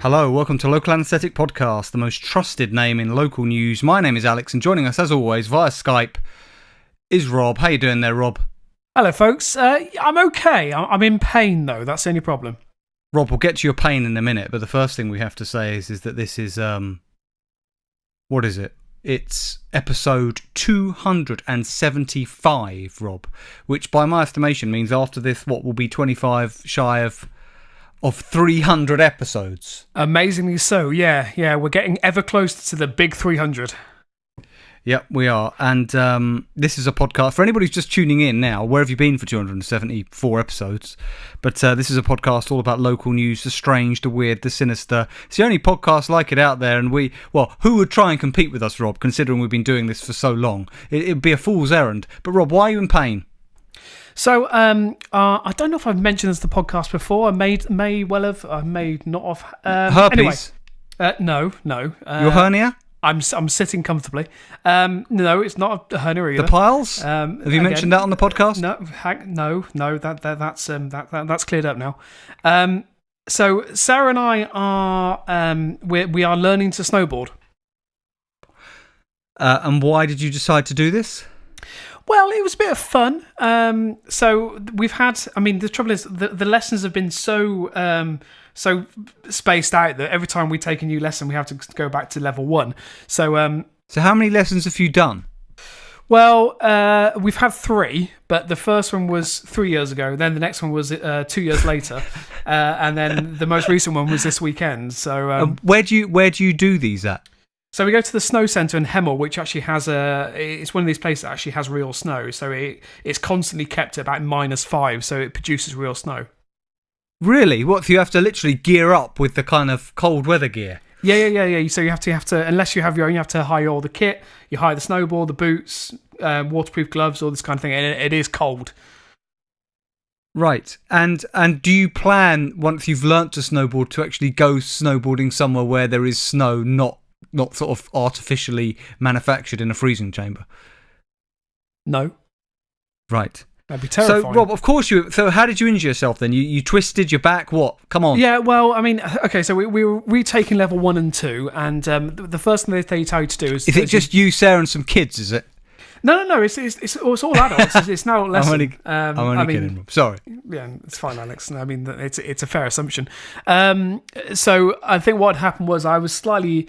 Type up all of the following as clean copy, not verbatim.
Hello, welcome to Local Anaesthetic Podcast, the most trusted name in local news. My name is Alex, and joining us, as always, via Skype, is Rob. How you doing there, Rob? Hello, folks. I'm okay. I'm in pain, though. That's the only problem. Rob, we'll get to your pain in a minute, but the first thing we have to say is that this is, what is it? It's episode 275, Rob, which by my estimation means after this, what will be 25 shy of 300 episodes. Amazingly so, yeah. We're getting ever closer to the big 300. Yep, we are. And this is a podcast. For anybody who's just tuning in now, where have you been for 274 episodes? But this is a podcast all about local news, the strange, the weird, the sinister. It's the only podcast like it out there. And who would try and compete with us, Rob, considering we've been doing this for so long? It'd be a fool's errand. But Rob, why are you in pain? So, I don't know if I've mentioned this in the podcast before. I may not have. Herpes? Anyway, no. Your hernia? I'm sitting comfortably. No, it's not a hernia either. The piles? Have you mentioned that on the podcast? No. That's cleared up now. So Sarah and I are we are learning to snowboard. And why did you decide to do this? Well, it was a bit of fun. So we've had. I mean, the trouble is the lessons have been so spaced out that every time we take a new lesson, we have to go back to level 1. So how many lessons have you done? Well, we've had 3, but the first one was 3 years ago. Then the next one was 2 years later, and then the most recent one was this weekend. So where do you do these at? So we go to the snow centre in Hemel, which actually has it's one of these places that actually has real snow. So it's constantly kept at about -5, so it produces real snow. Really? What, so you have to literally gear up with the kind of cold weather gear? Yeah. So you have to, unless you have your own, you have to hire all the kit. You hire the snowboard, the boots, waterproof gloves, all this kind of thing. And it is cold. Right. And do you plan, once you've learnt to snowboard, to actually go snowboarding somewhere where there is snow, not sort of artificially manufactured in a freezing chamber? No. Right. That'd be terrifying. So, Rob, of course so how did you injure yourself then? You twisted your back? What? Come on. Yeah, well, I mean, okay, so we were retaking level 1 and 2, and the first thing they tell you to do is... Is it just you, Sarah, and some kids, is it? No, it's all adults. It's now less. I'm only kidding, Rob. Sorry. Yeah, it's fine, Alex. I mean, it's a fair assumption. So I think what happened was I was going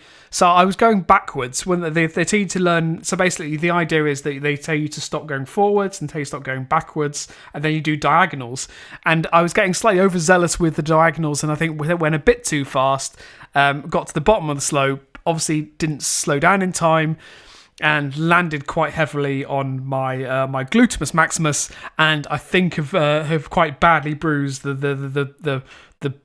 backwards when they tell you to learn. So basically, the idea is that they tell you to stop going forwards and tell you to stop going backwards, and then you do diagonals. And I was getting slightly overzealous with the diagonals, and I think it went a bit too fast. Got to the bottom of the slope. Obviously, didn't slow down in time, and landed quite heavily on my glutamus maximus, and I think have quite badly bruised the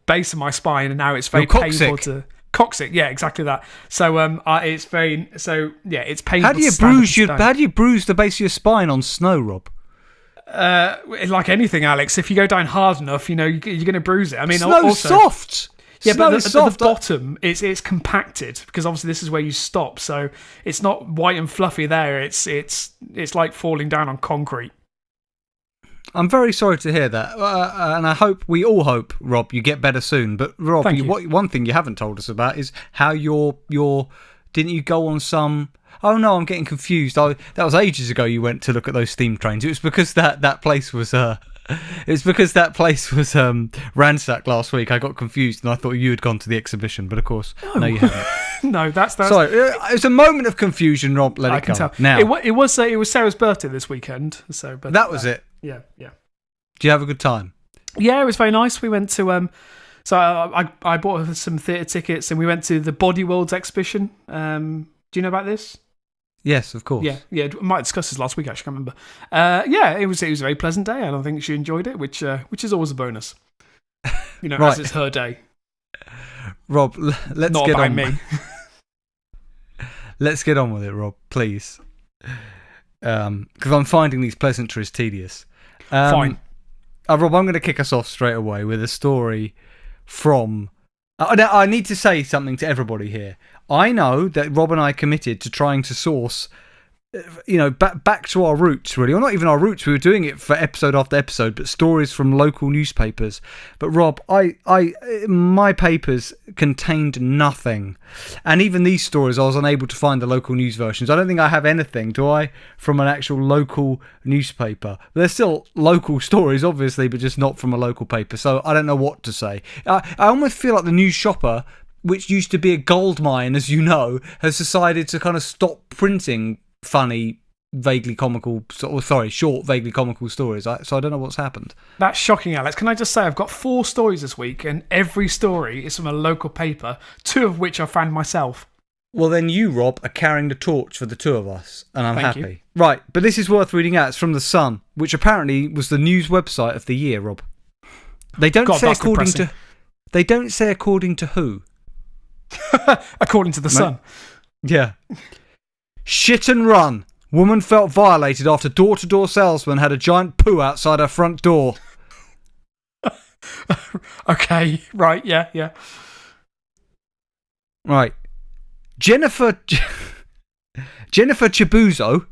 base of my spine, and now it's very painful to coccyx. Yeah, exactly that. So it's it's painful. How do you bruise the base of your spine on snow, Rob? Like anything, Alex. If you go down hard enough, you're going to bruise it. I mean, snow's soft. Yeah, but at the bottom, it's compacted, because obviously this is where you stop. So it's not white and fluffy there. It's like falling down on concrete. I'm very sorry to hear that, and we all hope, Rob, you get better soon. But Rob, one thing you haven't told us about is how your didn't you go on some? Oh no, I'm getting confused. That was ages ago. You went to look at those steam trains. It was because that place was. It's because that place was ransacked last week. I got confused and I thought you had gone to the exhibition, but of course, no you haven't. No, that's sorry. It was a moment of confusion, Rob. Let it come. Tell. Now it was Sarah's birthday this weekend, so but that was it. Yeah. Do you have a good time? Yeah, it was very nice. We went to so I bought her some theatre tickets and we went to the Body Worlds exhibition. Do you know about this? Yes, of course. Yeah. I might discuss this last week. Actually, I can't remember. Yeah, it was a very pleasant day, and I think she enjoyed it, which is always a bonus. Right. As it's her day. Rob, let's Not get about on. Me. Let's get on with it, Rob, please. Because I'm finding these pleasantries tedious. Fine. Rob, I'm going to kick us off straight away with a story from... I need to say something to everybody here. I know that Rob and I committed to trying to source back to our roots, really. Or not even our roots. We were doing it for episode after episode, but stories from local newspapers. But Rob, my papers contained nothing. And even these stories, I was unable to find the local news versions. I don't think I have anything, do I, from an actual local newspaper. They're still local stories, obviously, but just not from a local paper. So I don't know what to say. I almost feel like the News Shopper, which used to be a gold mine, as you know, has decided to kind of stop printing funny, vaguely comical, short, vaguely comical stories. So I don't know what's happened. That's shocking, Alex. Can I just say, I've got 4 stories this week, and every story is from a local paper, 2 of which I found myself. Well, then you, Rob, are carrying the torch for the 2 of us, and I'm Thank happy. you. Right, but this is worth reading out. It's from The Sun, which apparently was the news website of the year, Rob. They don't say according depressing. to... They don't say according to who. According to The Sun. Yeah. Shit and run. Woman felt violated after door-to-door salesman had a giant poo outside her front door. Okay, right, yeah. Right. Jennifer Chibuzo.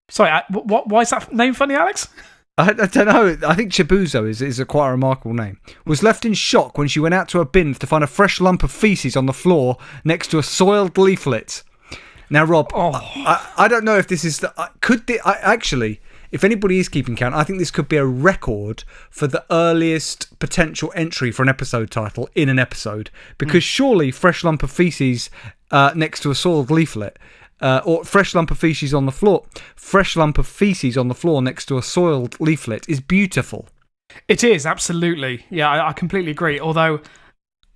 Sorry, why is that name funny, Alex? I don't know. I think Chibuzo is a quite remarkable name. Was left in shock when she went out to her bins to find a fresh lump of feces on the floor next to a soiled leaflet. Now, Rob, I don't know if this is... actually, if anybody is keeping count, I think this could be a record for the earliest potential entry for an episode title in an episode. Because surely fresh lump of feces next to a soiled leaflet... or fresh lump of feces on the floor. Fresh lump of feces on the floor next to a soiled leaflet is beautiful. It is, absolutely. Yeah, I completely agree. Although,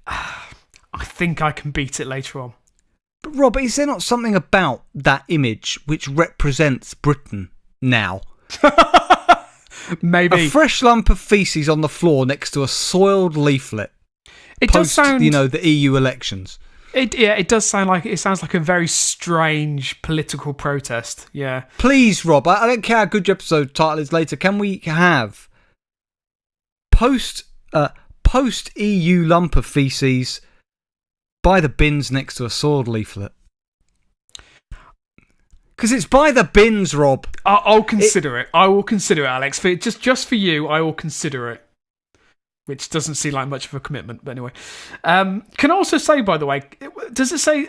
I think I can beat it later on. But Rob, is there not something about that image which represents Britain now? Maybe. A fresh lump of feces on the floor next to a soiled leaflet. It does sound... the EU elections. It does sound like... It sounds like a very strange political protest. Yeah. Please, Rob, I don't care how good your episode title is later. Can we have post EU lump of feces by the bins next to a soiled leaflet? Because it's by the bins, Rob. I'll consider it. I will consider it, Alex. Just for you, I will consider it. Which doesn't seem like much of a commitment, but anyway. Can I also say, by the way, does it say...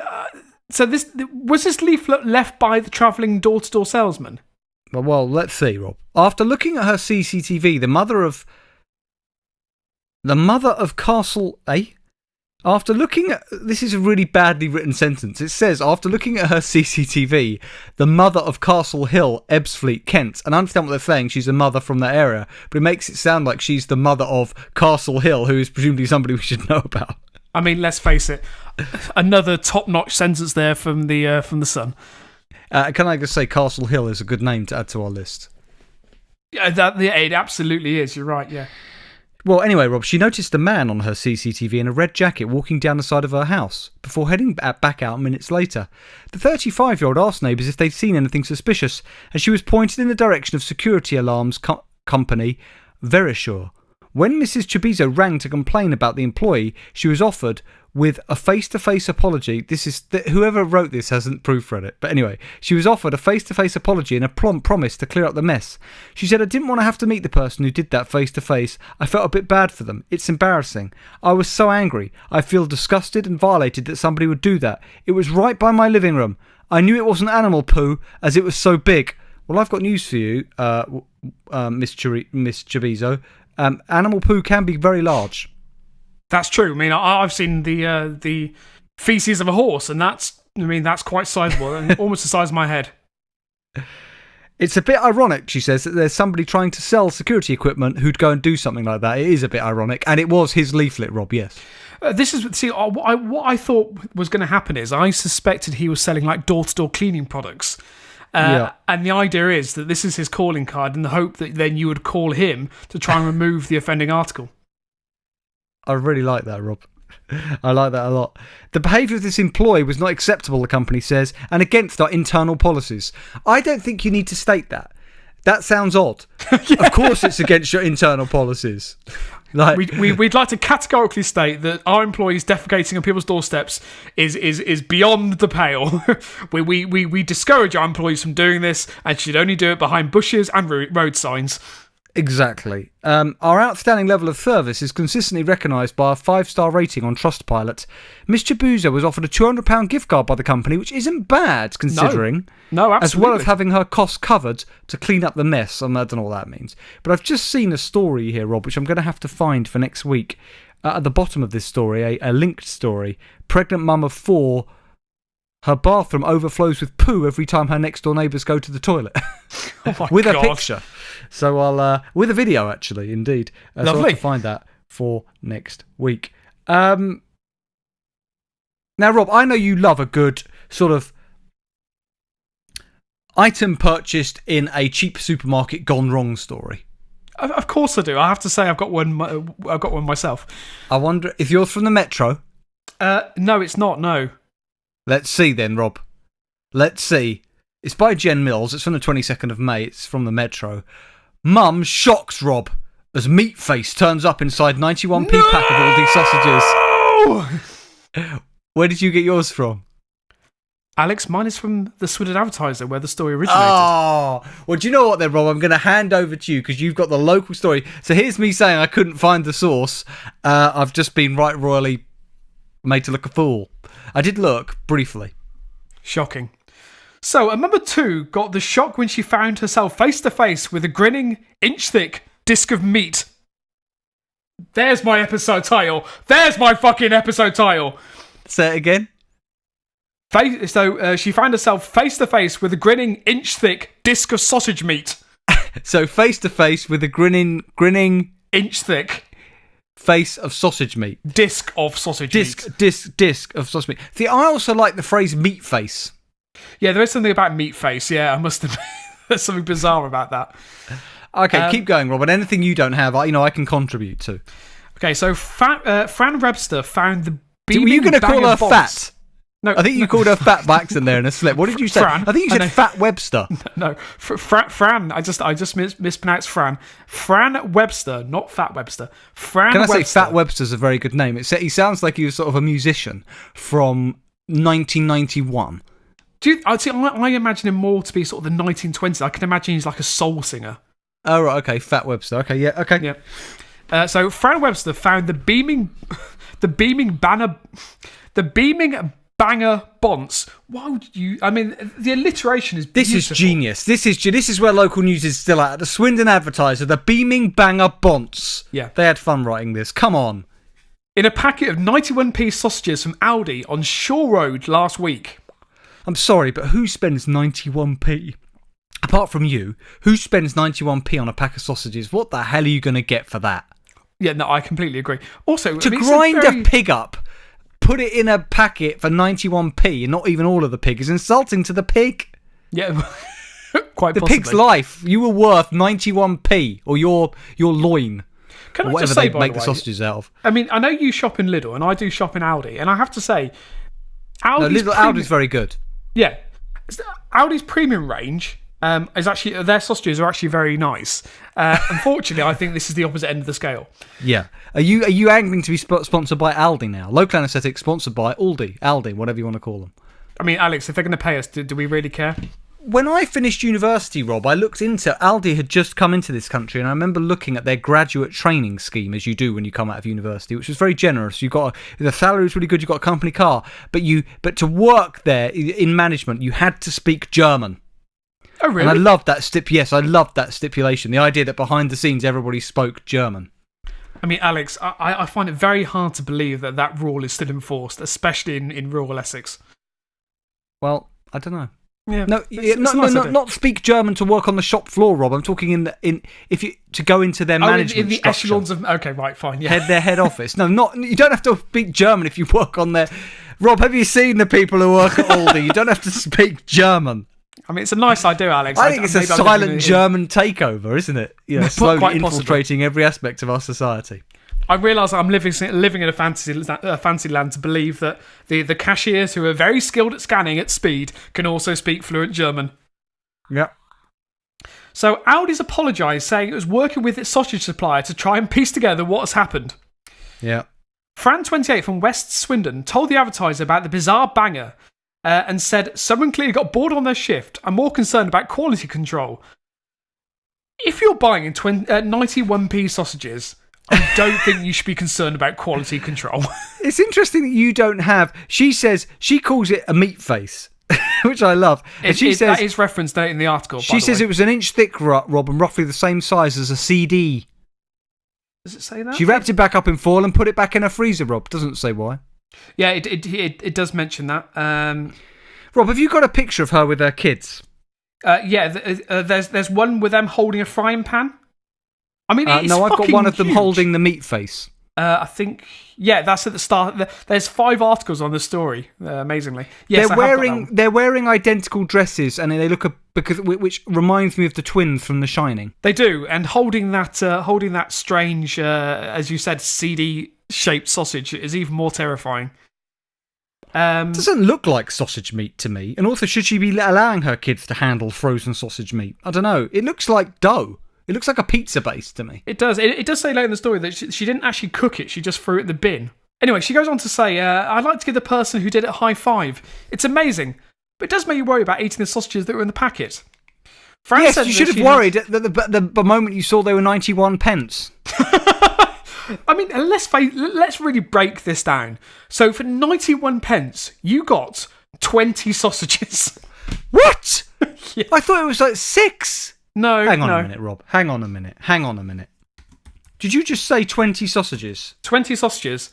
was this leaflet left by the travelling door-to-door salesman? Well, let's see, Rob. After looking at her CCTV, the mother of Castle... After looking at... This is a really badly written sentence. It says, after looking at her CCTV, the mother of Castle Hill, Ebbsfleet, Kent. And I understand what they're saying. She's a mother from that area. But it makes it sound like she's the mother of Castle Hill, who is presumably somebody we should know about. I mean, let's face it. Another top-notch sentence there from the Sun. Can I just say Castle Hill is a good name to add to our list? Yeah, it absolutely is. You're right, yeah. Well, anyway, Rob, she noticed a man on her CCTV in a red jacket walking down the side of her house before heading back out minutes later. The 35-year-old asked neighbours if they'd seen anything suspicious, and she was pointed in the direction of security alarms company Verisure. When Mrs. Chibuzo rang to complain about the employee, she was offered with a face-to-face apology. Whoever wrote this hasn't proofread it. But anyway, she was offered a face-to-face apology and a promise to clear up the mess. She said, I didn't want to have to meet the person who did that face-to-face. I felt a bit bad for them. It's embarrassing. I was so angry. I feel disgusted and violated that somebody would do that. It was right by my living room. I knew it wasn't animal poo as it was so big. Well, I've got news for you, Miss Chibuzo. Animal poo can be very large. That's true. I mean, I've seen the feces of a horse, and that's quite sizable, and almost the size of my head. It's a bit ironic, she says, that there's somebody trying to sell security equipment who'd go and do something like that. It is a bit ironic, and it was his leaflet, Rob, yes. What I thought was going to happen is I suspected he was selling like door-to-door cleaning products. And the idea is that this is his calling card in the hope that then you would call him to try and remove the offending article. I really like that, Rob. I like that a lot. The behaviour of this employee was not acceptable, the company says, and against our internal policies. I don't think you need to state that. That sounds odd. Yeah. Of course it's against your internal policies. Like, we'd like to categorically state that our employees defecating on people's doorsteps is beyond the pale. we discourage our employees from doing this and should only do it behind bushes and road signs. Exactly. Our outstanding level of service is consistently recognised by a 5-star rating on Trustpilot. Miss Chabuzo was offered a £200 gift card by the company, which isn't bad considering. No, absolutely. As well as having her costs covered to clean up the mess. I don't know what that means. But I've just seen a story here, Rob, which I'm going to have to find for next week. At the bottom of this story, a linked story. Pregnant mum of 4. Her bathroom overflows with poo every time her next door neighbours go to the toilet. With a picture. So I'll, with a video actually, indeed. So I'll have to find that for next week. Now, Rob, I know you love a good sort of item purchased in a cheap supermarket gone wrong story. Of course I do. I have to say I've got one myself. I wonder if yours from the Metro. No, it's not. No. Let's see then, Rob. Let's see. It's by Jen Mills. It's from the 22nd of May. It's from the Metro. Mum shocks Rob as Meatface turns up inside 91p pack of all these sausages. Where did you get yours from? Alex, mine is from the Swindon Advertiser, where the story originated. Oh, well, do you know what then, Rob? I'm going to hand over to you because you've got the local story. So here's me saying I couldn't find the source. I've just been right royally made to look a fool. I did look, briefly. Shocking. So, a number 2 got the shock when she found herself face-to-face with a grinning, inch-thick disc of meat. There's my episode title. There's my fucking episode title. Say it again. So, she found herself face-to-face with a grinning, inch-thick disc of sausage meat. So, face-to-face with a grinning... Inch-thick... face of sausage meat. Disc of sausage meat. Disc of sausage meat. See, I also like the phrase meat face. Yeah, there is something about meat face. Yeah, I must admit. There's something bizarre about that. Okay, keep going, Robin. Anything you don't have, I can contribute to. Okay, so Fran Webster found the beaming Were you going to call her fat? No, I think you called her fat by accident there in a slip. What did you say? Fran. I think you said Fat Webster. No, Fran. I just mispronounced Fran. Fran Webster, not Fat Webster. Fran. Can I Webster. say Fat Webster's a very good name? He sounds like he was sort of a musician from 1991. I imagine him more to be sort of the 1920s. I can imagine he's like a soul singer. Oh, right, okay, Fat Webster. Okay, yeah, okay. Yeah. So Fran Webster found the beaming banger bonce. Why would you? I mean, the alliteration is beautiful. This is genius. This is where local news is still at. The Swindon Advertiser, the beaming banger bonce. Yeah. They had fun writing this. Come on. In a packet of 91p sausages from Aldi on Shaw Road last week. I'm sorry, but who spends 91p? Apart from you, who spends 91p on a pack of sausages? What the hell are you going to get for that? Yeah, no, I completely agree. Also, to grind a pig up, put it in a packet for 91p, and not even all of the pig, is insulting to the pig. Yeah, quite possibly. The pig's life. You were worth 91p, or your loin. Can or I whatever just say, they make the sausages out of. I mean, I know you shop in Lidl, and I do shop in Aldi, and I have to say, Aldi's very good. Yeah, Aldi's premium range is actually, their sausages are actually very nice. Unfortunately, I think this is the opposite end of the scale. Yeah. Are you angling to be sponsored by Aldi now? Local Anaesthetic sponsored by Aldi, whatever you want to call them. I mean, Alex, if they're going to pay us, do we really care? When I finished university, Rob, I looked into Aldi had just come into this country, and I remember looking at their graduate training scheme, as you do when you come out of university, which was very generous. The salary was really good. You got a company car, but to work there in management, you had to speak German. Oh, really? And I loved that I loved that stipulation. The idea that behind the scenes everybody spoke German. I mean, Alex, I find it very hard to believe that rule is still enforced, especially in rural Essex. Well, I don't know. Yeah, not speak German to work on the shop floor, Rob. I'm talking to go into their management in the structure. Echelons of. Okay, right, fine. Yeah, their head office. No, you don't have to speak German if you work on their. Rob, have you seen the people who work at Aldi? You don't have to speak German. I mean, it's a nice idea, Alex. I think it's a silent German takeover, isn't it? Slowly infiltrating every aspect of our society. I realise I'm living in a fantasy land to believe that the cashiers who are very skilled at scanning at speed can also speak fluent German. Yeah. So Aldi's apologised, saying it was working with its sausage supplier to try and piece together what has happened. Yeah. Fran, 28, from West Swindon, told the advertiser about the bizarre banger and said someone clearly got bored on their shift and more concerned about quality control. If you're buying 91p sausages, I don't think you should be concerned about quality control. It's interesting that you don't have... She says... She calls it a meat face, which I love. And she says... That is referenced in the article, She says it was an inch thick, Rob, and roughly the same size as a CD. Does it say that? She wrapped it back up in foil and put it back in her freezer, Rob. Doesn't say why. Yeah, it does mention that. Rob, have you got a picture of her with her kids? Yeah, there's one with them holding a frying pan. I mean, it's no, I've got one of them huge. holding the meat face. I think, yeah, that's at the start. There's 5 articles on the story. Amazingly, yes, they're wearing identical dresses, and they look which reminds me of the twins from The Shining. They do, and holding that strange, as you said, CD-shaped sausage is even more terrifying. Doesn't look like sausage meat to me. And also, should she be allowing her kids to handle frozen sausage meat? I don't know. It looks like dough. It looks like a pizza base to me. It does. It does say later in the story that she didn't actually cook it. She just threw it in the bin. Anyway, she goes on to say, I'd like to give the person who did it a high five. It's amazing. But it does make you worry about eating the sausages that were in the packet. Yes, you should have worried at the moment you saw they were 91 pence. I mean, let's really break this down. So for 91 pence, you got 20 sausages. What? Yeah. I thought it was like 6. No, Hang on a minute, Rob. Hang on a minute. Did you just say 20 sausages? 20 sausages.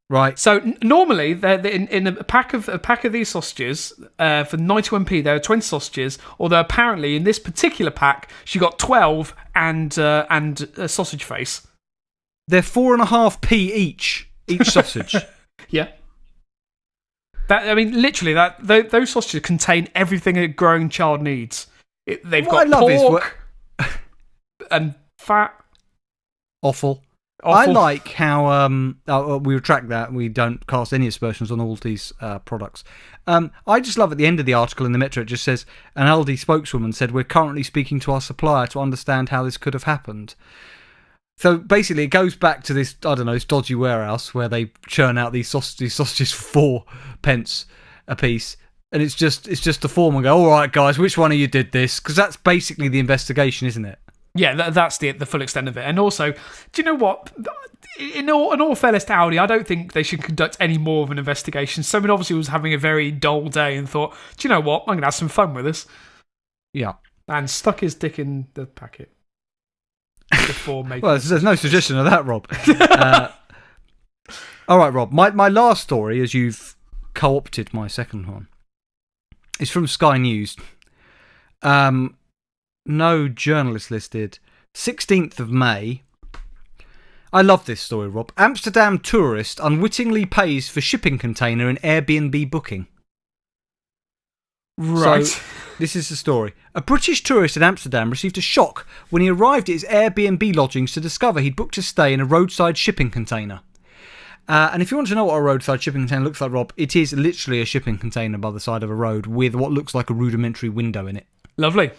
Right. So normally, they're in a pack of these sausages for 91p. There are 20 sausages. Although apparently in this particular pack, she got 12 and a sausage face. They're 4.5p each sausage. Yeah. Literally, those sausages contain everything a growing child needs. They've got pork and fat. Awful. I like how we retract that. We don't cast any aspersions on all these products. I just love at the end of the article in the Metro, it just says, an Aldi spokeswoman said, we're currently speaking to our supplier to understand how this could have happened. So basically, it goes back to this, I don't know, this dodgy warehouse where they churn out these sausages for 4 pence a piece. And it's just the foreman go, all right, guys, which one of you did this? Because that's basically the investigation, isn't it? Yeah, that's the full extent of it. And also, do you know what? In all fairness to Audi, I don't think they should conduct any more of an investigation. Someone obviously was having a very dull day and thought, do you know what? I'm going to have some fun with this. Yeah. And stuck his dick in the packet. Before making well, there's no suggestion of that, Rob. All right, Rob. My last story, as you've co-opted my second one, is from Sky News. No journalist listed. 16th of May. I love this story, Rob. Amsterdam tourist unwittingly pays for shipping container in Airbnb booking. Right. So, this is the story. A British tourist in Amsterdam received a shock when he arrived at his Airbnb lodgings to discover he'd booked a stay in a roadside shipping container. And if you want to know what a roadside shipping container looks like, Rob, it is literally a shipping container by the side of a road with what looks like a rudimentary window in it. Lovely.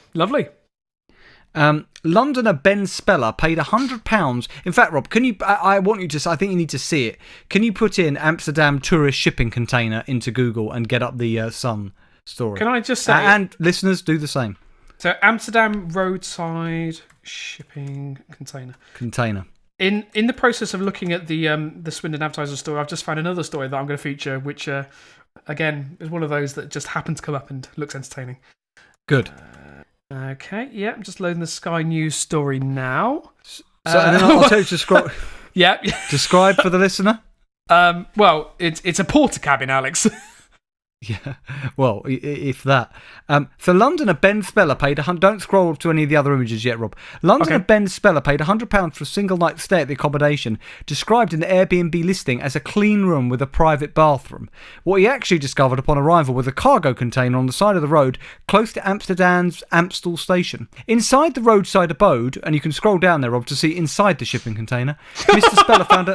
Londoner Ben Speller paid £100. In fact, Rob, can you? I think you need to see it. Can you put in Amsterdam tourist shipping container into Google and get up the Sun story? Can I just say, and listeners do the same. So Amsterdam roadside shipping container. In the process of looking at the Swindon Advertiser story, I've just found another story that I'm going to feature, which again is one of those that just happened to come up and looks entertaining. Good. Okay, yeah, I'm just loading the Sky News story now. So and then I'll tell you to describe. Yeah. Describe for the listener. Well, it's a porter cabin, Alex. Yeah, well, if that. So Londoner Ben Speller paid don't scroll to any of the other images yet, Rob. Londoner Ben Speller paid £100 for a single night stay at the accommodation, described in the Airbnb listing as a clean room with a private bathroom. What he actually discovered upon arrival was a cargo container on the side of the road close to Amsterdam's Amstel station. Inside the roadside abode, and you can scroll down there, Rob, to see inside the shipping container, Mr. Speller found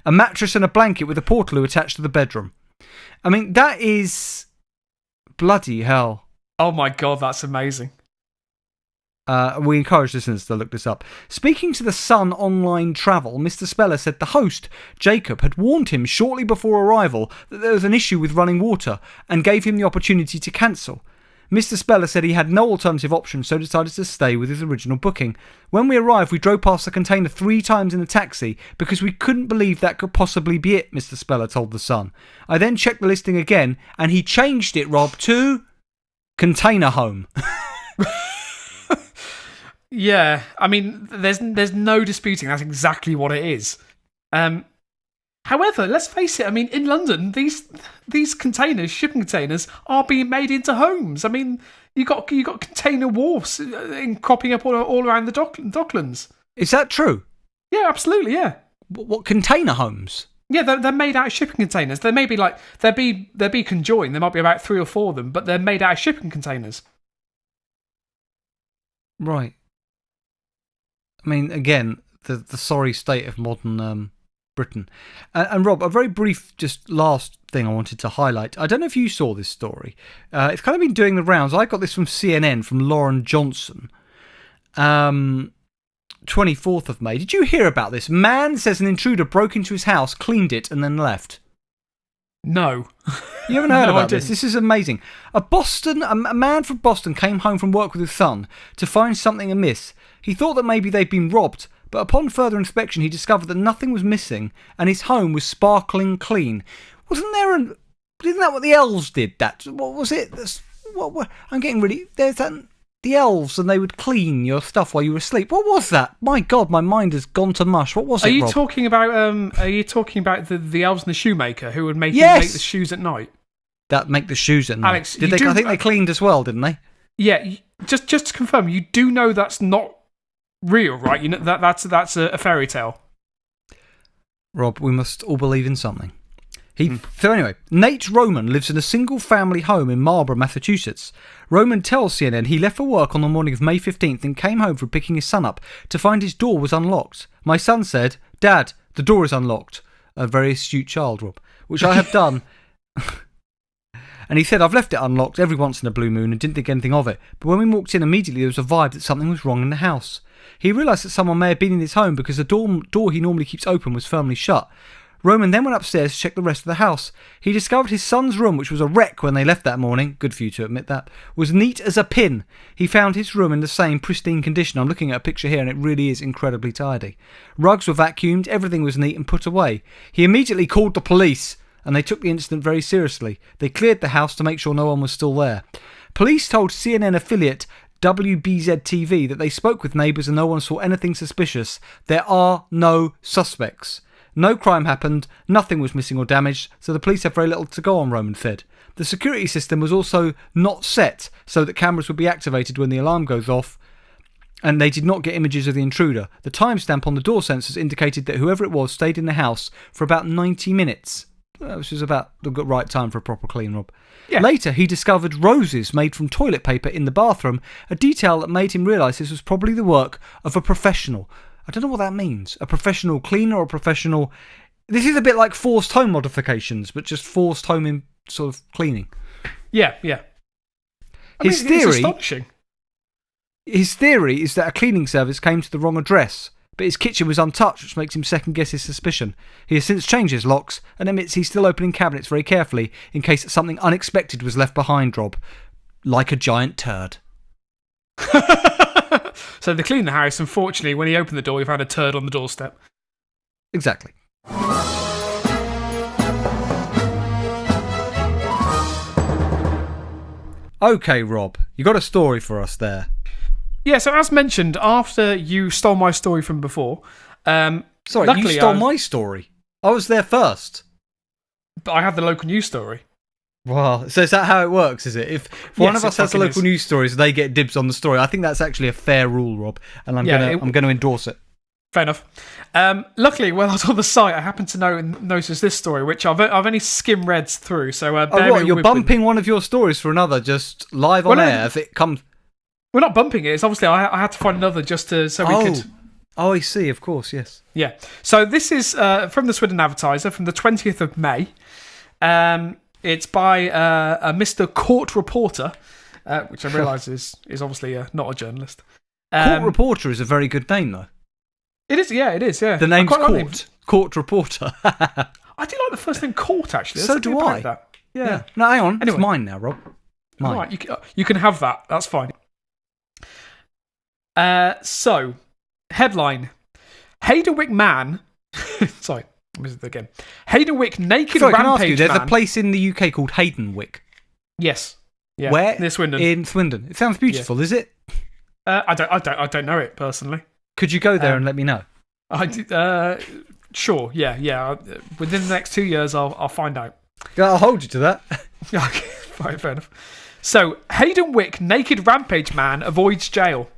a mattress and a blanket with a portaloo attached to the bedroom. I mean, that is bloody hell. Oh my God, that's amazing. We encourage listeners to look this up. Speaking to the Sun Online Travel, Mr. Speller said the host, Jacob, had warned him shortly before arrival that there was an issue with running water and gave him the opportunity to cancel. Mr. Speller said he had no alternative option, so decided to stay with his original booking. When we arrived, we drove past the container 3 times in a taxi because we couldn't believe that could possibly be it, Mr. Speller told The Sun. I then checked the listing again, and he changed it, Rob, to container home. Yeah, I mean, there's no disputing that's exactly what it is. However, let's face it. I mean, in London, these containers, shipping containers, are being made into homes. I mean, you got container wharfs cropping up all around the Docklands. Is that true? Yeah, absolutely. Yeah. What container homes? Yeah, they're made out of shipping containers. They may be like they'll be conjoined. There might be about 3 or 4 of them, but they're made out of shipping containers. Right. I mean, again, the sorry state of modern Britain. And Rob, a very brief, just last thing I wanted to highlight. I don't know if you saw this story. It's kind of been doing the rounds. I got this from CNN, from Lauren Johnson. 24th of May. Did you hear about this? Man says an intruder broke into his house, cleaned it, and then left. No. You haven't heard about this? This is amazing. A man from Boston came home from work with his son to find something amiss. He thought that maybe they'd been robbed, but upon further inspection he discovered that nothing was missing and his home was sparkling clean. Isn't that what the elves did? What was it? I'm getting really... There's the elves, and they would clean your stuff while you were asleep. What was that? My God, my mind has gone to mush. What was it, Rob? Are you talking about the elves and the shoemaker who would make the shoes at night? That make the shoes at night. Alex, I think they cleaned as well, didn't they? Yeah. Just to confirm, you do know that's not real, right? You know that's a fairy tale. Rob, we must all believe in something. So anyway, Nate Roman lives in a single-family home in Marlborough, Massachusetts. Roman tells CNN he left for work on the morning of May 15th and came home from picking his son up to find his door was unlocked. My son said, "Dad, the door is unlocked." A very astute child, Rob. Which I have done. And he said, "I've left it unlocked every once in a blue moon and didn't think anything of it. But when we walked in, immediately there was a vibe that something was wrong in the house." He realised that someone may have been in his home because the door he normally keeps open was firmly shut. Roman then went upstairs to check the rest of the house. He discovered his son's room, which was a wreck when they left that morning, good for you to admit that, was neat as a pin. He found his room in the same pristine condition. I'm looking at a picture here and it really is incredibly tidy. Rugs were vacuumed, everything was neat and put away. He immediately called the police and they took the incident very seriously. They cleared the house to make sure no one was still there. Police told CNN affiliate WBZ-TV that they spoke with neighbours and no one saw anything suspicious. There are no suspects. No crime happened, nothing was missing or damaged, so the police have very little to go on, Roman said. The security system was also not set so that cameras would be activated when the alarm goes off, and they did not get images of the intruder. The timestamp on the door sensors indicated that whoever it was stayed in the house for about 90 minutes, which is about the right time for a proper clean, Rob. Yeah. Later, he discovered roses made from toilet paper in the bathroom, a detail that made him realise this was probably the work of a professional. I don't know what that means. A professional cleaner or a professional... This is a bit like forced home modifications, but just forced home in sort of cleaning. Yeah. It's astonishing. His theory is that a cleaning service came to the wrong address, but his kitchen was untouched, which makes him second-guess his suspicion. He has since changed his locks and admits he's still opening cabinets very carefully in case something unexpected was left behind, Rob. Like a giant turd. So they cleaned the house, and fortunately, when he opened the door, he found a turd on the doorstep. Exactly. Okay, Rob, you got a story for us there. Yeah, so as mentioned, after you stole my story from before... Sorry, you stole my story? I was there first. But I had the local news story. Well, so is that how it works, is it? If one of us has the local news stories, they get dibs on the story. I think that's actually a fair rule, Rob, and I'm going to endorse it. Fair enough. Luckily, while I was on the site, I happened to notice this story, which I've only skim-read through. So, you're bumping one of your stories for another, just live on air if it comes... We're not bumping it. It's obviously I had to find another just we could... Oh, I see. Of course, yes. Yeah. So this is from the Swindon Advertiser from the 20th of May. It's by a Mr. Court Reporter, which I realise is obviously not a journalist. Court Reporter is a very good name, though. It is, yeah. The name's Court. Court Reporter. I do like the first name Court, actually. So do I. That. Yeah. No, hang on. Anyway. It's mine now, Rob. Mine. Right, you can have that. That's fine. So, headline. Haydenwick man... Sorry, what is it again? Haydenwick naked rampage can I ask you, there's man. a place in the UK called Haydenwick. Yes. Yeah. Where? Near Swindon. In Swindon. It sounds beautiful, is it? I don't know it personally. Could you go there and let me know? Sure. Yeah. Within the next 2 years, I'll find out. Yeah, I'll hold you to that. Okay, fine, fair enough. So, Haydenwick naked rampage man avoids jail.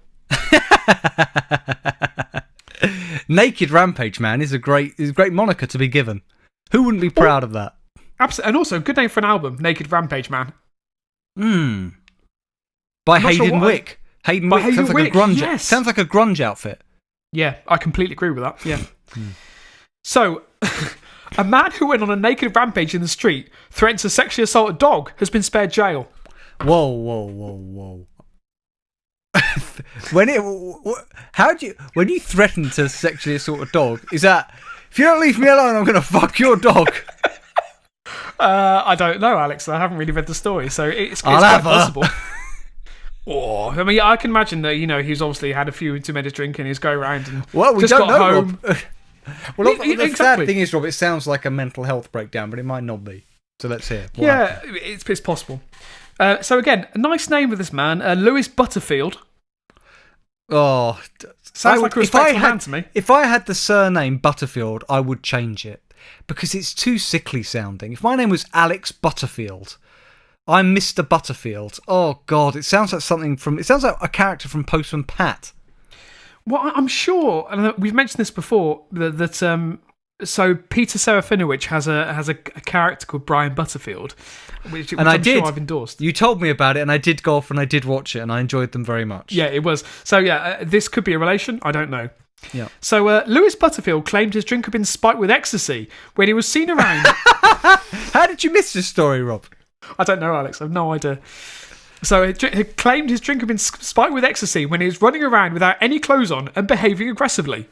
Naked rampage man is a great moniker to be given. Who wouldn't be proud of that? Absolutely, and also good name for an album, Naked Rampage Man. By Hayden Wick. Hayden Wick sounds like a grunge. Yes. Sounds like a grunge outfit. Yeah, I completely agree with that. Yeah. So, a man who went on a naked rampage in the street threatened to sexually assault a dog has been spared jail. Whoa. When you threaten to sexually assault a dog, is that, if you don't leave me alone, I'm going to fuck your dog? I don't know, Alex. I haven't really read the story, so it's quite possible. I mean, I can imagine that, he's obviously had a few too many drink and he's going around and just got home. Well, the sad thing is, Rob, it sounds like a mental health breakdown, but it might not be. So let's hear. It's possible. So again, a nice name of this man, Lewis Butterfield. Oh, sounds like a respectful man to me. If I had the surname Butterfield, I would change it because it's too sickly sounding. If my name was Alex Butterfield, I'm Mr. Butterfield. Oh God, it sounds like a character from Postman Pat. Well, I'm sure, and we've mentioned this before, that so Peter Serafinowicz has a character called Brian Butterfield, which I'm sure I've endorsed. You told me about it, and I did go off and I did watch it, and I enjoyed them very much. Yeah, it was. So yeah, this could be a relation. I don't know. Yeah. So Lewis Butterfield claimed his drink had been spiked with ecstasy when he was seen around. How did you miss this story, Rob? I don't know, Alex. I have no idea. So he claimed his drink had been spiked with ecstasy when he was running around without any clothes on and behaving aggressively.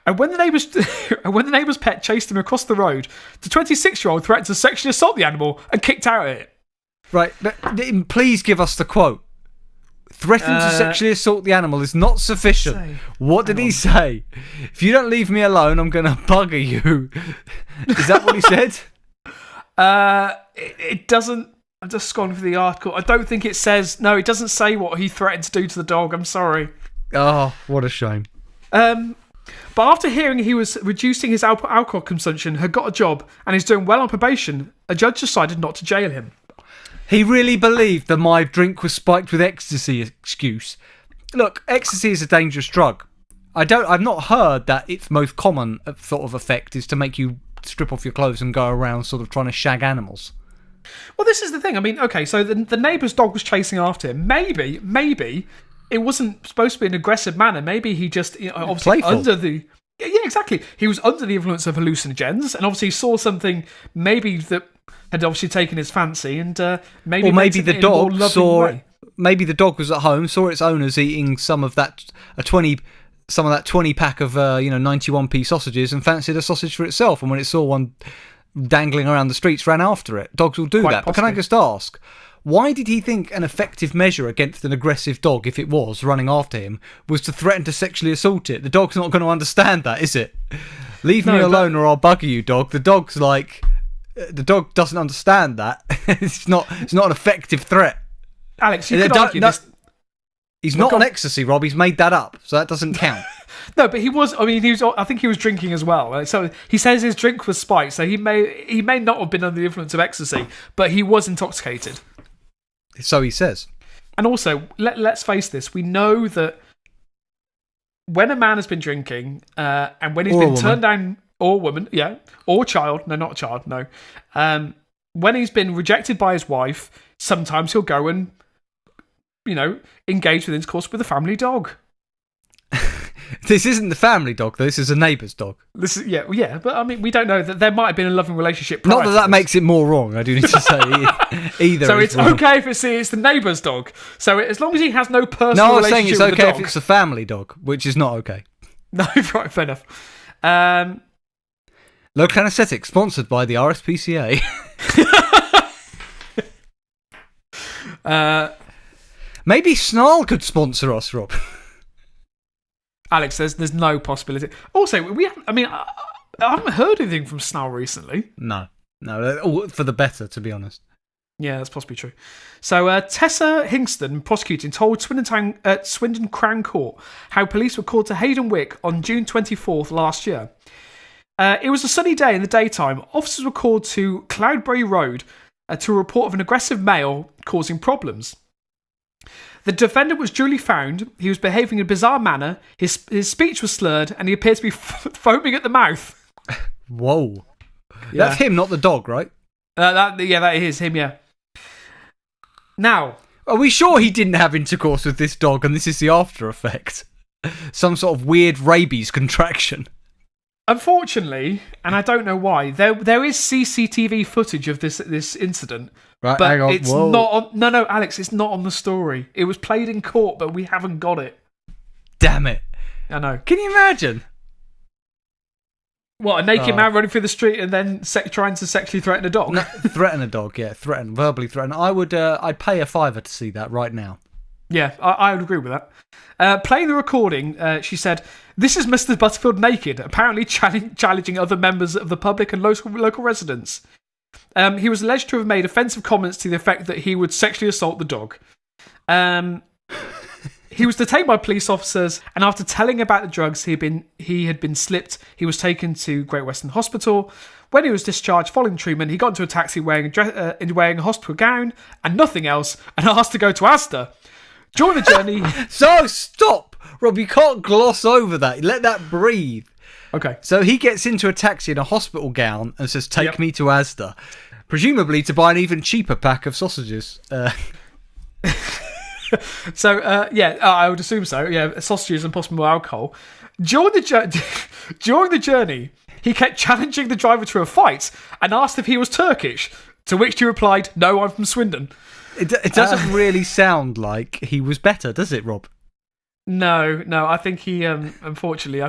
And when the neighbour's pet chased him across the road, the 26-year-old threatened to sexually assault the animal and kicked out at it. Right, but please give us the quote. Threatened to sexually assault the animal is not sufficient. What did he say? If you don't leave me alone, I'm going to bugger you. Is that what he said? It doesn't. I've just gone for the article. I don't think it says. No, it doesn't say what he threatened to do to the dog. I'm sorry. Oh, what a shame. But after hearing he was reducing his alcohol consumption, had got a job, and is doing well on probation, a judge decided not to jail him. He really believed that my drink was spiked with ecstasy excuse. Look, ecstasy is a dangerous drug. I've not heard that its most common sort of effect is to make you strip off your clothes and go around sort of trying to shag animals. Well, this is the thing. I mean, okay, so the neighbour's dog was chasing after him. Maybe it wasn't supposed to be an aggressive manner. Maybe he just, obviously playful. under the... Yeah, exactly. He was under the influence of hallucinogens and obviously saw something maybe that had obviously taken his fancy and maybe the dog saw... Maybe the dog was at home, saw its owners eating some of that 20 pack of 91p sausages and fancied a sausage for itself, and when it saw one dangling around the streets ran after it. Dogs will do that. But can I just ask, why did he think an effective measure against an aggressive dog, if it was running after him, was to threaten to sexually assault it? The dog's not going to understand that, is it? Leave me alone or I'll bugger you, dog. The dog doesn't understand that. It's not an effective threat. Alex, you could argue this. He's not on ecstasy, Rob. He's made that up, so that doesn't count. No, but he was. I mean, I think he was drinking as well. So he says his drink was spiked. So he may not have been under the influence of ecstasy, but he was intoxicated. So he says. And also, let's face this. We know that when a man has been drinking, and when he's been turned down, or woman, yeah, or child. No, not a child. No. When he's been rejected by his wife, sometimes he'll go and engage with intercourse with a family dog. This isn't the family dog, though. This is a neighbour's dog. This is yeah. But I mean, we don't know that there might have been a loving relationship. Not that makes it more wrong. I do need to say either. So it's wrong. okay if it's the neighbour's dog. So as long as he has no personal. No, I was relationship saying it's okay with the if it's a family dog, which is not okay. No, right, fair enough. Local Anaesthetic, sponsored by the RSPCA. Maybe Snarl could sponsor us, Rob. Alex, there's no possibility. Also, I haven't heard anything from Snarl recently. No, all for the better, to be honest. Yeah, that's possibly true. So, Tessa Hingston, prosecuting, told Swindon Crown Court how police were called to Hayden Wick on June 24th last year. It was a sunny day in the daytime. Officers were called to Cloudberry Road to a report of an aggressive male causing problems. The defendant was duly found. He was behaving in a bizarre manner. His speech was slurred, and he appeared to be foaming at the mouth. Whoa. Yeah. That's him, not the dog, right? That is him, yeah. Now, are we sure he didn't have intercourse with this dog and this is the after effect? Some sort of weird rabies contraction. Unfortunately, and I don't know why, there is CCTV footage of this incident. Right, but hang on. It's not on, no, Alex, it's not on the story. It was played in court, but we haven't got it. Damn it. I know. Can you imagine? What, a naked man running through the street and then trying to sexually threaten a dog? No, threaten a dog, yeah. Verbally threaten. I'd pay a $5 to see that right now. Yeah, I would agree with that. Playing the recording, she said, "This is Mr. Butterfield naked, apparently challenging other members of the public and local residents. He was alleged to have made offensive comments to the effect that he would sexually assault the dog. He was detained by police officers, and after telling about the drugs he had been slipped, he was taken to Great Western Hospital. When he was discharged following treatment, he got into a taxi wearing a hospital gown and nothing else, and asked to go to Asda. During the journey..." So, stop! Rob, you can't gloss over that. Let that breathe. Okay. So he gets into a taxi in a hospital gown and says, "Take me to Asda." Presumably to buy an even cheaper pack of sausages. So, I would assume so. Yeah, sausages and possibly more alcohol. During the journey, he kept challenging the driver to a fight and asked if he was Turkish, to which he replied, "No, I'm from Swindon." It doesn't really sound like he was better, does it, Rob? No. I think he, unfortunately,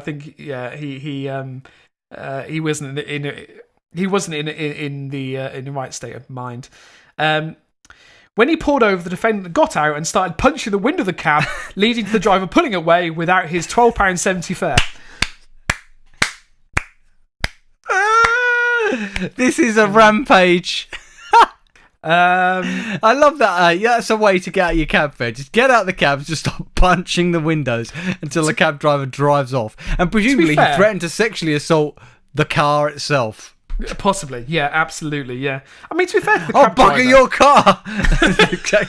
he wasn't in the right state of mind. When he pulled over, the defendant got out and started punching the window of the cab, leading to the driver pulling away without his £12.70 fare. This is a rampage. I love that. That's a way to get out of your cab fare. Just get out of the cab and just start punching the windows until the cab driver drives off. And presumably he threatened to sexually assault the car itself. Possibly, yeah, absolutely, yeah. I mean, to be fair to the cab driver... bugger your car! I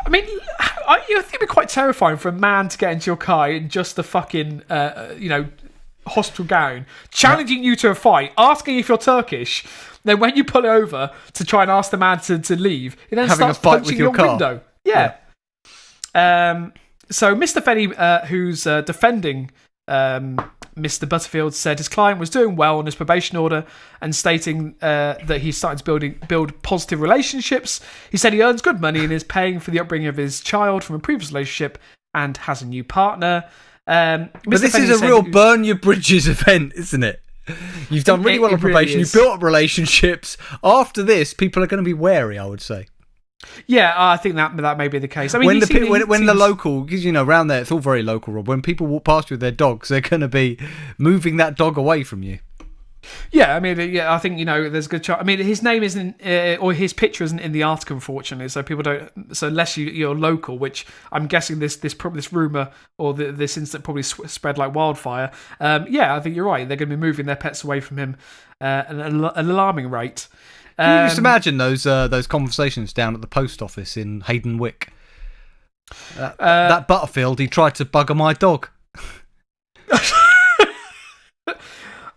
mean, I think it'd be quite terrifying for a man to get into your car in just a fucking, hospital gown, challenging you to a fight, asking if you're Turkish. Then when you pull it over to try and ask the man to leave, he then starts punching your window. Yeah. So Mr. Fenny, who's defending Mr. Butterfield, said his client was doing well on his probation order and stating that he's starting to build positive relationships. He said he earns good money and is paying for the upbringing of his child from a previous relationship and has a new partner. But this Fenny is a real burn your bridges event, isn't it? You've done really well on probation. You've built up relationships. After this, people are going to be wary, I would say. Yeah, I think that may be the case. I mean, when the local, because around there it's all very local, Rob. When people walk past you with their dogs, they're going to be moving that dog away from you. Yeah, I mean, I think there's a good chance. I mean, his name isn't, or his picture isn't in the article, unfortunately. So people don't. So unless you're local, which I'm guessing this rumor or this incident probably spread like wildfire. I think you're right. They're going to be moving their pets away from him at an alarming rate. Can you just imagine those conversations down at the post office in Hayden Wick? That Butterfield, he tried to bugger my dog.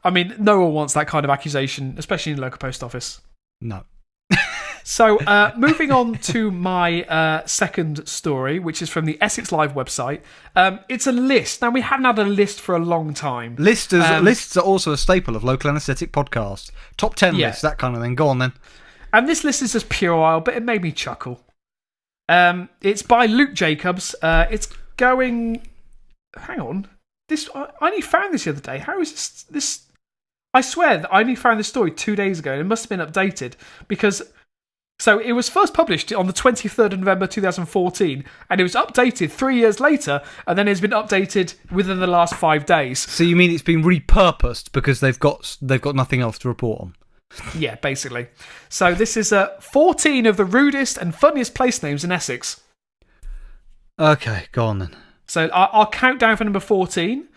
I mean, no one wants that kind of accusation, especially in the local post office. No. So, moving on to my second story, which is from the Essex Live website. It's a list. Now, we haven't had a list for a long time. Lists are also a staple of local anaesthetic podcasts. Top 10 lists, that kind of thing. Go on, then. And this list is just puerile, but it made me chuckle. It's by Luke Jacobs. It's going... Hang on. I only found this the other day. How is this... I swear that I only found this story 2 days ago, and it must have been updated, because... So it was first published on the 23rd of November 2014, and it was updated 3 years later, and then it's been updated within the last 5 days. So you mean it's been repurposed because they've got nothing else to report on? Yeah, basically. So this is 14 of the rudest and funniest place names in Essex. Okay, go on then. So I'll count down for number 14.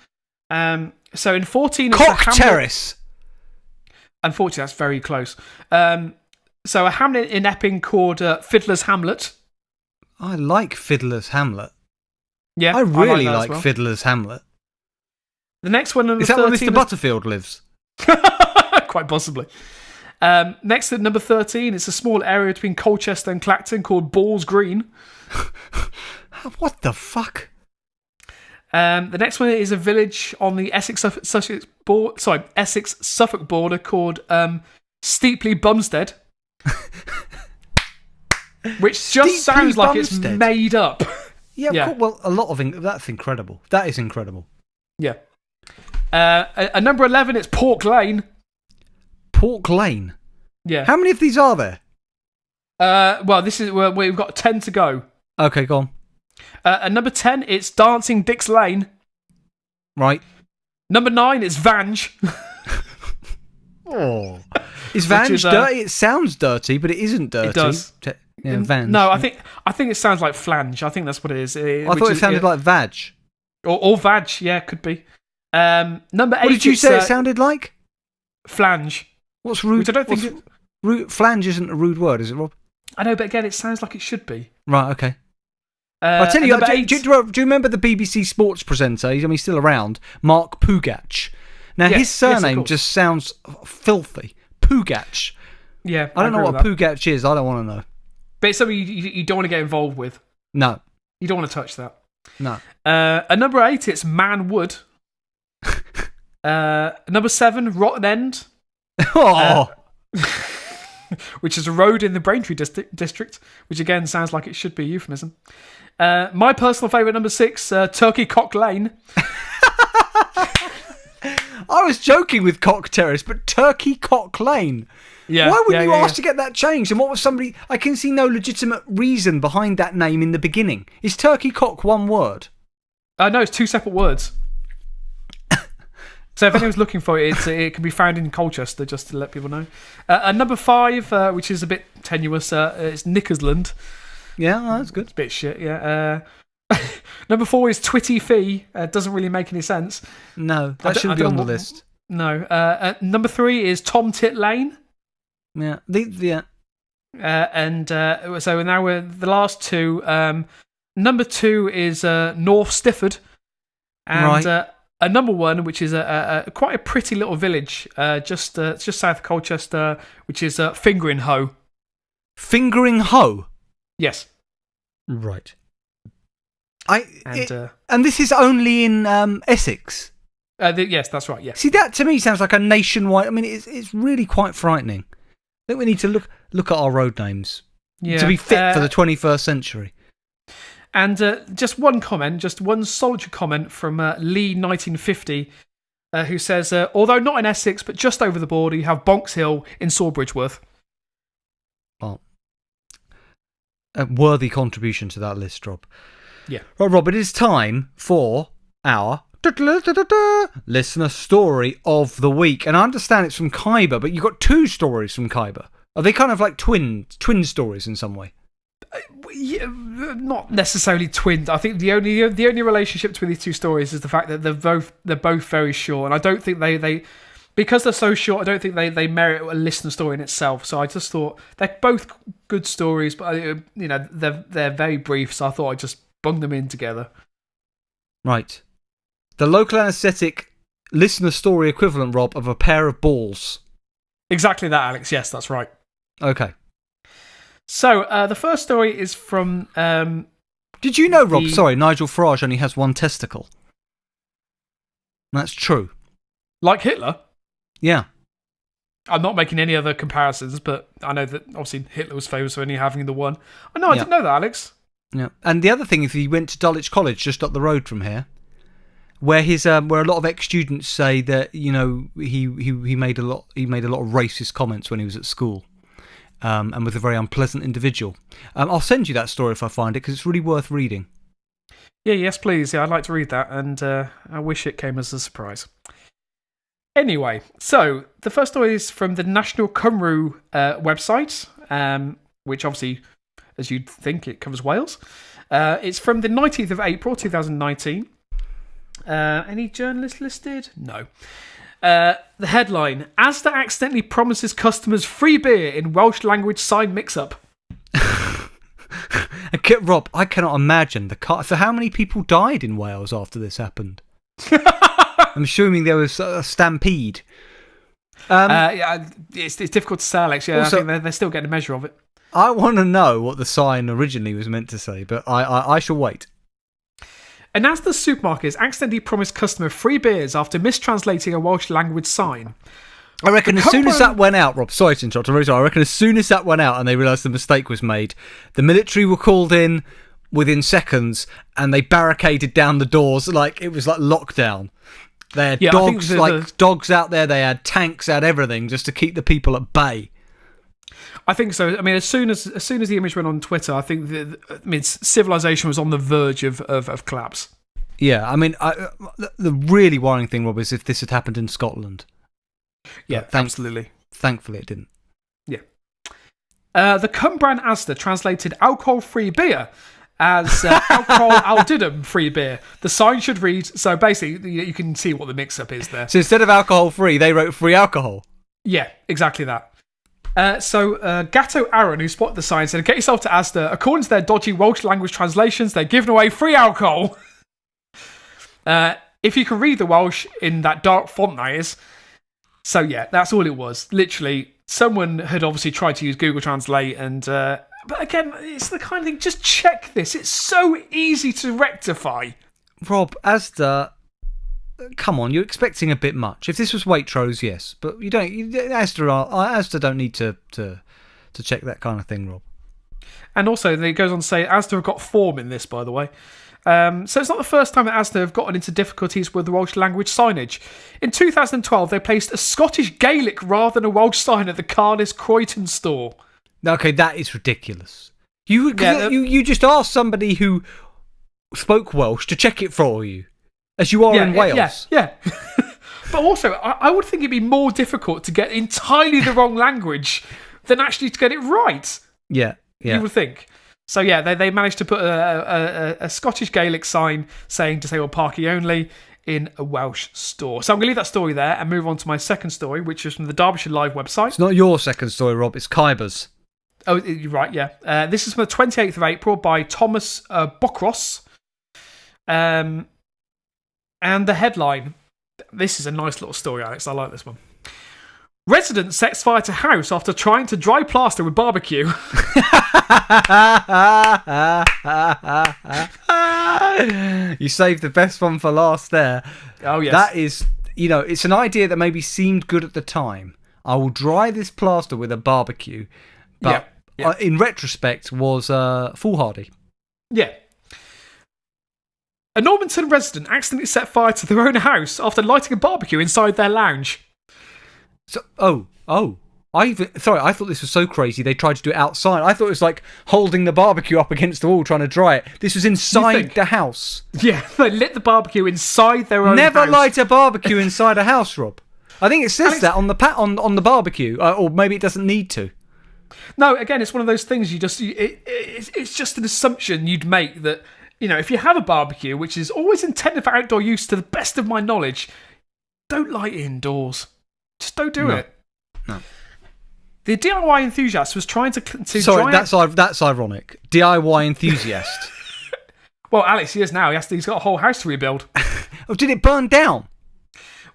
So in 14... Cock Terrace! Unfortunately, that's very close. So a hamlet in Epping called Fiddler's Hamlet. I like Fiddler's Hamlet. Yeah, I really like Fiddler's Hamlet. The next one, number 13... Is that where Mr. Butterfield lives? Quite possibly. Next at number 13, it's a small area between Colchester and Clacton called Balls Green. What the fuck? The next one is a village on the Essex-Suffolk border called Steepley Bumstead. Which just sounds like it's made up. Yeah. Cool. Well, a lot of that's incredible. That is incredible. Yeah. At number 11, it's Pork Lane. Pork Lane? Yeah. How many of these are there? Well, we've got 10 to go. Okay, go on. At number 10, it's Dancing Dick's Lane. Right. Number 9, it's Vange. Oh. Is Vange dirty? It sounds dirty, but it isn't dirty. It does. Vange. No, I think it sounds like flange. I think that's what it is. I thought it sounded like vag. Or vag, yeah, could be. Number 8. What did you say it sounded like? Flange. What's rude? Which I don't think... Flange isn't a rude word, is it, Rob? I know, but again, it sounds like it should be. Right, okay. I'll tell you, do you remember the BBC Sports presenter? He's still around. Mark Pugach. Now, his surname just sounds filthy. Pugach. Yeah, I don't know what Pugach is. I don't want to know. But it's something you don't want to get involved with. No. You don't want to touch that. No. At number 8, it's Manwood. Number 7, Rotten End. Oh. Which is a road in the Braintree district, which again sounds like it should be a euphemism. My personal favourite, number 6, Turkey Cock Lane. I was joking with Cock Terrace, but Turkey Cock Lane. Yeah. Why wouldn't you ask to get that changed? And what was somebody... I can see no legitimate reason behind that name in the beginning. Is Turkey Cock one word? No, it's 2 separate words. So if anyone's looking for it, it can be found in Colchester, just to let people know. Number 5, which is a bit tenuous, it's Nickersland. Yeah, that's good. It's a bit shit, yeah. Number 4 is Twitty Fee. Doesn't really make any sense. No, that shouldn't be on the list. No. Number 3 is Tom Tit Lane. Yeah. So now we're the last 2. Number 2 is North Stifford. And a number 1, which is quite a pretty little village just south of Colchester, which is Fingringhoe. Fingringhoe? Yes. Right. And this is only in Essex? Yes, that's right, yeah. See, that to me sounds like a nationwide... I mean, it's really quite frightening. I think we need to look at our road names to be fit for the 21st century. And just one solitary comment from Lee 1950, who says, although not in Essex, but just over the border, you have Bonks Hill in Sawbridgeworth. Well, a worthy contribution to that list, Rob. Yeah. Right, Rob, it is time for our listener story of the week. And I understand it's from Khyber, but you've got 2 stories from Khyber. Are they kind of like twin stories in some way? Yeah, not necessarily twins. I think the only relationship between these 2 stories is the fact that they're both very short, and I don't think they because they're so short. I don't think they merit a listener story in itself. So I just thought they're both good stories, but they're very brief. So I thought I'd just bung them in together. Right, the local anaesthetic listener story equivalent, Rob, of a pair of balls. Exactly that, Alex. Yes, that's right. Okay. So, the first story is from... Did you know, Rob, sorry, Nigel Farage only has one testicle? That's true. Like Hitler? Yeah. I'm not making any other comparisons, but I know that obviously Hitler was famous for only having the one. Oh, no, I didn't know that, Alex. Yeah. And the other thing is he went to Dulwich College just up the road from here, where where a lot of ex-students say that, you know, he made a lot of racist comments when he was at school. And was a very unpleasant individual. I'll send you that story if I find it, because it's really worth reading. Yeah, yes, please. Yeah, I'd like to read that, and I wish it came as a surprise. Anyway, so the first story is from the National Cymru website, which obviously, as you'd think, it covers Wales. It's from the 19th of April, 2019. Any journalists listed? No. The headline, Asda accidentally promises customers free beer in Welsh language sign mix-up. Rob, I cannot imagine so how many people died in Wales after this happened? I'm assuming there was a stampede. Yeah, it's difficult to say, Alex. Yeah, also, I think they're still getting a measure of it. I want to know what the sign originally was meant to say, but I shall wait. An Asda supermarket has accidentally promised customers free beers after mistranslating a Welsh language sign. I reckon as soon as that went out, Rob, sorry to interrupt, I'm really sorry. I reckon as soon as that went out and they realised the mistake was made, the military were called in within seconds and they barricaded down the doors like it was like lockdown. They had dogs out there, they had tanks, they had everything just to keep the people at bay. I think so. I mean, as soon as the image went on Twitter, I think civilization was on the verge of collapse. Yeah, I mean, the really worrying thing, Rob, is if this had happened in Scotland. Yeah, absolutely. Thankfully, it didn't. Yeah. The Cumbrian Asda translated alcohol-free beer as alcohol aldidum free beer. The sign should read, so basically, you can see what the mix-up is there. So instead of alcohol-free, they wrote free alcohol. Yeah, exactly that. So Gatto Aaron, who spotted the sign, said, get yourself to Asda. According to their dodgy Welsh language translations, they're giving away free alcohol. If you can read the Welsh in that dark font that is. So yeah, that's all it was. Literally, someone had obviously tried to use Google Translate and... but again, it's the kind of thing, just check this. It's so easy to rectify. Rob, Asda... Come on, you're expecting a bit much. If this was Waitrose, yes, but you don't. Asda don't need to check that kind of thing, Rob. And also, it goes on to say Asda have got form in this, by the way. So it's not the first time that Asda have gotten into difficulties with the Welsh language signage. In 2012, they placed a Scottish Gaelic rather than a Welsh sign at the Cardiff Croydon store. Okay, that is ridiculous. You just asked somebody who spoke Welsh to check it for you. As you are in Wales. Yeah. But also, I would think it'd be more difficult to get entirely the wrong language than actually to get it right. Yeah. You would think. So yeah, they managed to put a Scottish Gaelic sign saying disabled parking only in a Welsh store. So I'm going to leave that story there and move on to my second story, which is from the Derbyshire Live website. It's not your second story, Rob. It's Khyber's. Oh, you're right, yeah. This is from the 28th of April by Thomas Bokros. And the headline, this is a nice little story, Alex. I like this one. Resident sets fire to house after trying to dry plaster with barbecue. You saved the best one for last there. Oh, yes. That is, it's an idea that maybe seemed good at the time. I will dry this plaster with a barbecue. But in retrospect was foolhardy. Yeah. A Normanton resident accidentally set fire to their own house after lighting a barbecue inside their lounge. So, I thought this was so crazy they tried to do it outside. I thought it was like holding the barbecue up against the wall trying to dry it. This was inside the house. Yeah, they lit the barbecue inside their own house. Never light a barbecue inside a house, Rob. I think it says that on the barbecue, or maybe it doesn't need to. No, again, it's one of those things it's just an assumption you'd make that... if you have a barbecue, which is always intended for outdoor use to the best of my knowledge, don't light it indoors. Just don't do it. No. The DIY enthusiast was trying to Sorry, that's ironic. DIY enthusiast. Well, Alex, he is now. He's got a whole house to rebuild. Oh, did it burn down?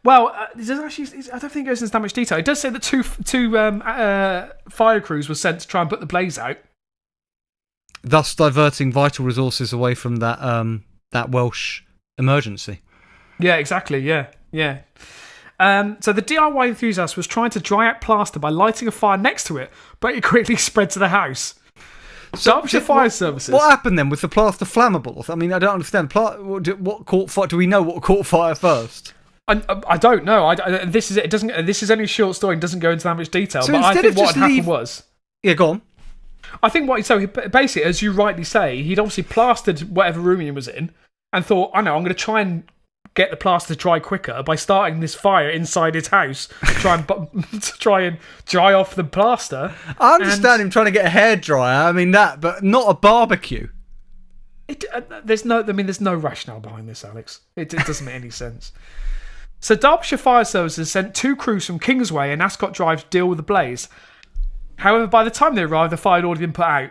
Well, I don't think it goes into that much detail. It does say that two fire crews were sent to try and put the blaze out. thus diverting vital resources away from that Welsh emergency. Yeah, exactly. Yeah. So the DIY enthusiast was trying to dry out plaster by lighting a fire next to it, but it quickly spread to the house. So Derbyshire Fire Services. What happened then? Was the plaster flammable? I mean, I don't understand. What caught fire? Do we know what caught fire first? I don't know. This is only a short story and doesn't go into that much detail. So but I think what happened was. Yeah, go on. I think basically, as you rightly say, he'd obviously plastered whatever room he was in and thought, I know, I'm going to try and get the plaster to dry quicker by starting this fire inside his house to try and dry off the plaster. I understand him trying to get a hairdryer. I mean but not a barbecue. There's no rationale behind this, Alex. It doesn't make any sense. So Derbyshire Fire Services sent 2 crews from Kingsway and Ascot Drive to deal with the blaze. However, by the time they arrived, the fire had already been put out.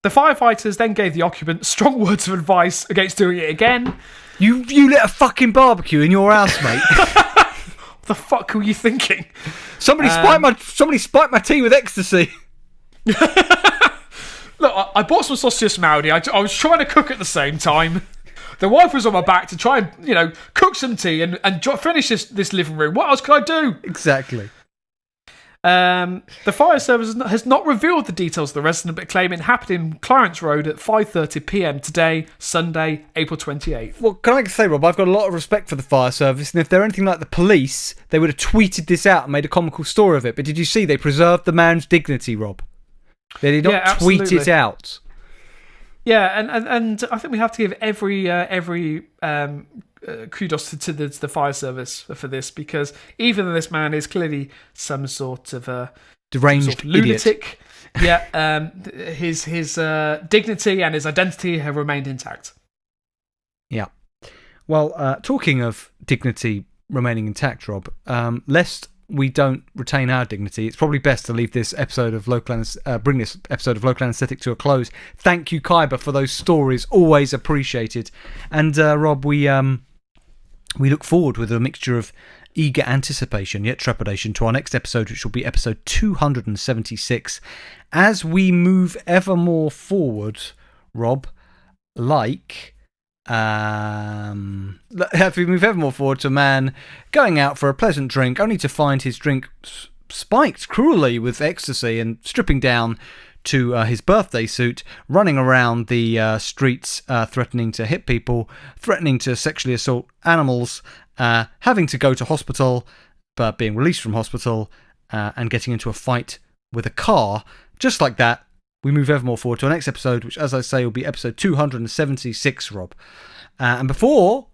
The firefighters then gave the occupant strong words of advice against doing it again. You lit a fucking barbecue in your house, mate. What the fuck were you thinking? Somebody spiked my tea with ecstasy. Look, I bought some sausages from Aldi. I was trying to cook at the same time. The wife was on my back to try and, cook some tea and finish this living room. What else could I do? Exactly. The fire service has not revealed the details of the resident, but claim it happened in Clarence Road at 5:30 p.m. today, Sunday, April 28th. Well, can I say, Rob, I've got a lot of respect for the fire service, and if they're anything like the police, they would have tweeted this out and made a comical story of it. But did you see they preserved the man's dignity, Rob? They did not tweet it out. Yeah, and I think we have to give every kudos to the fire service for this, because even though this man is clearly some sort of deranged lunatic, his dignity and his identity have remained intact. Yeah. Well, talking of dignity remaining intact, Rob, lest we don't retain our dignity, it's probably best to leave this episode of bring this episode of Local Anaesthetic to a close. Thank you, Khyber, for those stories. Always appreciated. And Rob, we look forward with a mixture of eager anticipation yet trepidation to our next episode, which will be episode 276. As we move ever more forward, Rob, as we move ever more forward to a man going out for a pleasant drink, only to find his drink spiked cruelly with ecstasy and stripping down to his birthday suit, running around the streets, threatening to hit people, threatening to sexually assault animals, having to go to hospital, but being released from hospital, and getting into a fight with a car. Just like that, we move ever more forward to our next episode, which, as I say, will be episode 276, Rob. And before,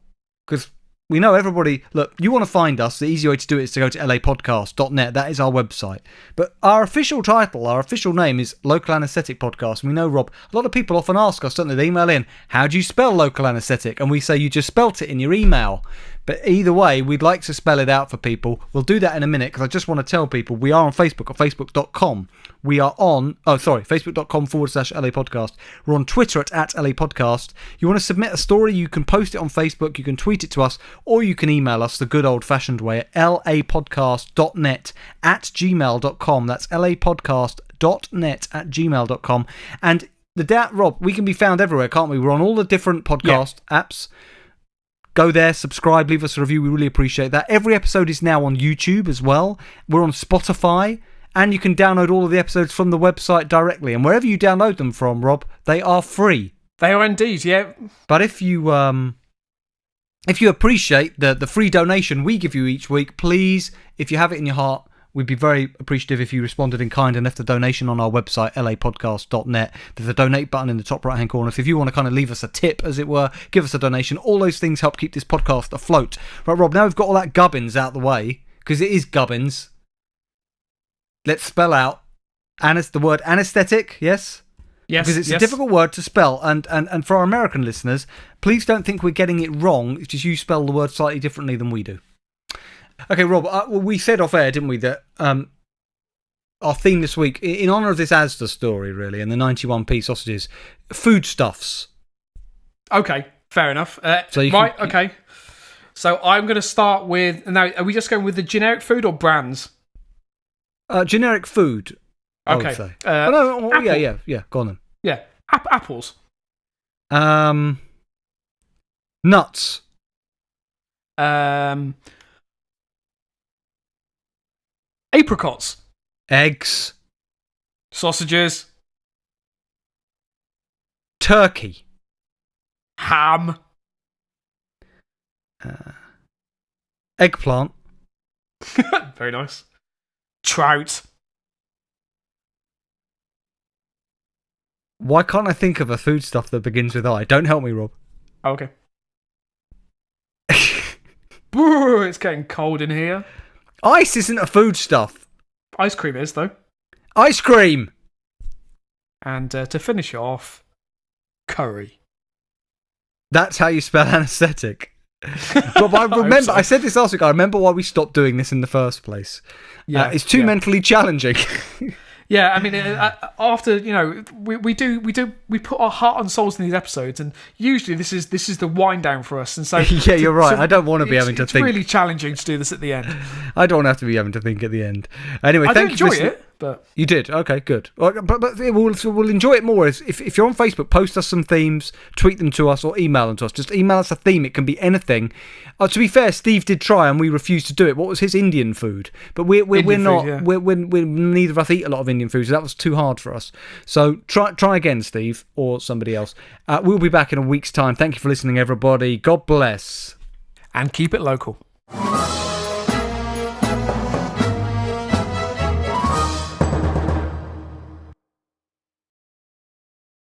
because we know everybody, look, you want to find us, the easy way to do it is to go to lapodcast.net. That is our website. But our official title, our official name is Local Anaesthetic Podcast. And we know, Rob, a lot of people often ask us, don't they? They email in, how do you spell local anaesthetic? And we say, you just spelt it in your email. But either way, we'd like to spell it out for people. We'll do that in a minute, because I just want to tell people we are on Facebook at facebook.com. We are on, facebook.com/LA Podcast. We're on Twitter at LA Podcast. You want to submit a story, you can post it on Facebook, you can tweet it to us, or you can email us the good old-fashioned way at lapodcast.net@gmail.com. That's lapodcast.net@gmail.com. And Rob, we can be found everywhere, can't we? We're on all the different podcast apps. Go there, subscribe, leave us a review. We really appreciate that. Every episode is now on YouTube as well. We're on Spotify. And you can download all of the episodes from the website directly. And wherever you download them from, Rob, they are free. They are indeed, yeah. But if you appreciate the free donation we give you each week, please, if you have it in your heart, we'd be very appreciative if you responded in kind and left a donation on our website, lapodcast.net. There's a donate button in the top right-hand corner. So if you want to kind of leave us a tip, as it were, give us a donation. All those things help keep this podcast afloat. Right, Rob, now we've got all that gubbins out the way, because it is gubbins. Let's spell out the word anaesthetic, yes? Yes. Because it's a difficult word to spell. And for our American listeners, please don't think we're getting it wrong. It's just you spell the word slightly differently than we do. Okay, Rob, we said off air, didn't we, that our theme this week, in honour of this Asda story, really, and the 91p sausages, foodstuffs. Okay, fair enough. Okay. So I'm going to start with... Now, are we just going with the generic food or brands? Generic food, I would say. Apple. Yeah, go on then. Yeah. Apples. Nuts. Apricots. Eggs. Sausages. Turkey. Ham. Eggplant. Very nice. Trout. Why can't I think of a foodstuff that begins with I? Don't help me, Rob. Oh, okay. Boo, it's getting cold in here. Ice isn't a foodstuff. Ice cream is, though. Ice cream. And to finish off, curry. That's how you spell anaesthetic. But I remember, I said this last week, I remember why we stopped doing this in the first place. Yeah, it's too mentally challenging. Yeah, I mean, after we put our heart and souls in these episodes, and usually this is the wind down for us. And so yeah, you're right. I don't want to be having to think. It's really challenging to do this at the end. I don't want to have to be having to think at the end. Anyway, thank you for listening. But you did. Okay, good. But we'll enjoy it more if you're on Facebook. Post us some themes, tweet them to us, or email them to us. Just email us a theme. It can be anything. To be fair, Steve did try, and we refused to do it. What was his Indian food? But we're not. Yeah. We're neither of us eat a lot of Indian food, so that was too hard for us. So try again, Steve, or somebody else. We'll be back in a week's time. Thank you for listening, everybody. God bless, and keep it local.